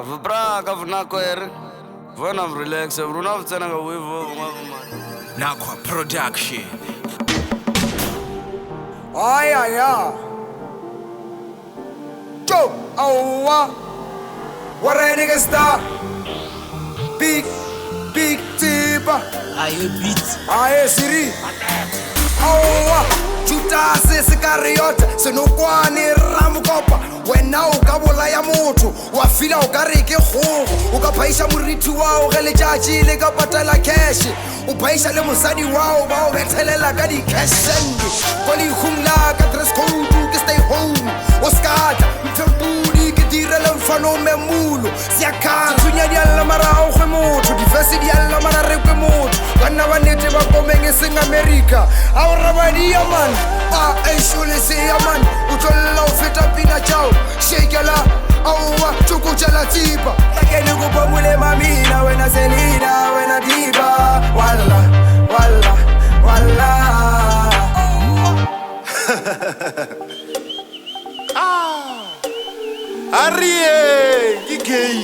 Vubraka vunakwere vona relax vruna vutsena nga wivo Nakwa Production. Aya. Go, awa. What a nigga star. Big tipper. Aye beat. Aye Siri. Awa. Chuta se kariota. Se no kwani ramukopa. Wena o ka bolaya motho wa fila o ka re ke kgogo o ka phaisha moriti wa o ge letšatši le ka patela cash o phaisha le mosadi wa o ba o bethelela ka di-cashsend ko leikgong la ka dress code ke stay home o skata mfempudi ke direle mfano memulo seakara tsunya di alla mara o kgwe motho difese di alla mara rekwe motho banna ba nete ba komeng e seng America a o rabadia man a ešole seya man o tlolela o feta pina tšao shekela aowa tšokotšala tsipa takene kopa mole mamina wena selina wena diba walla Arie, ke gay.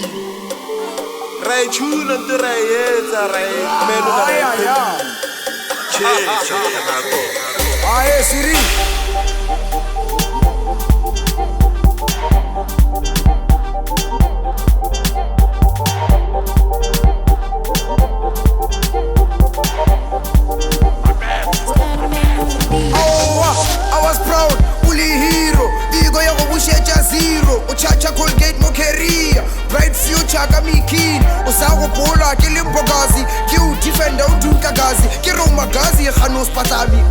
Ra e tshuna ntse ra e etsa ra e melo ka ra aye Siri I was proud, uli hero Digo ya go bushetša zero O chacha Colgate mo career Bright future ka mikin O sa go pola ke le mpokazi Ke o defender o dunka gazi Ke re o magazi e gano spatami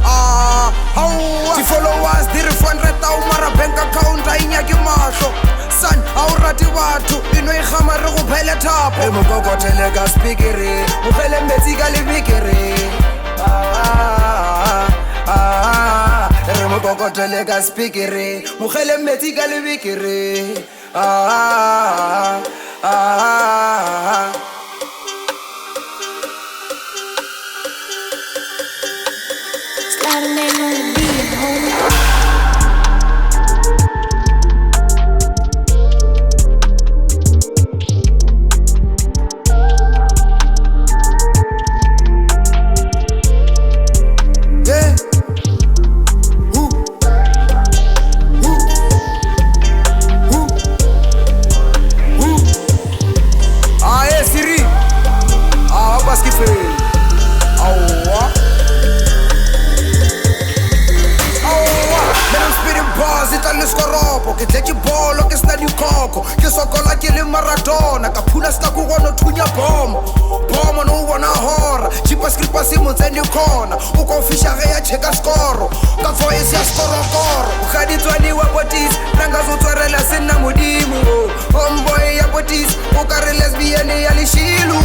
Di followers di re 400,000 mara bank account a inya ke mahlo Son, a o rate batho Eno e gama re go phele thapo Re mokokotele ka speakere Mo phele metsi ka lebekere re mo kokotele ka speakere mogele metsi ka lebekere Sliding in on the beat, homie. Ke tletse bolo ke sena dikoko ke sokola ke le Maradona ka phula ska go gona thunya bomo no bona hora chipa skripa se mo tsene khona o ko fisha ge ya cheka score ka voice ya skorokoro ga di tswani wa botis nanga zo tswarela sena modimo homeboy ya botis o ka re lesbian ya leshilu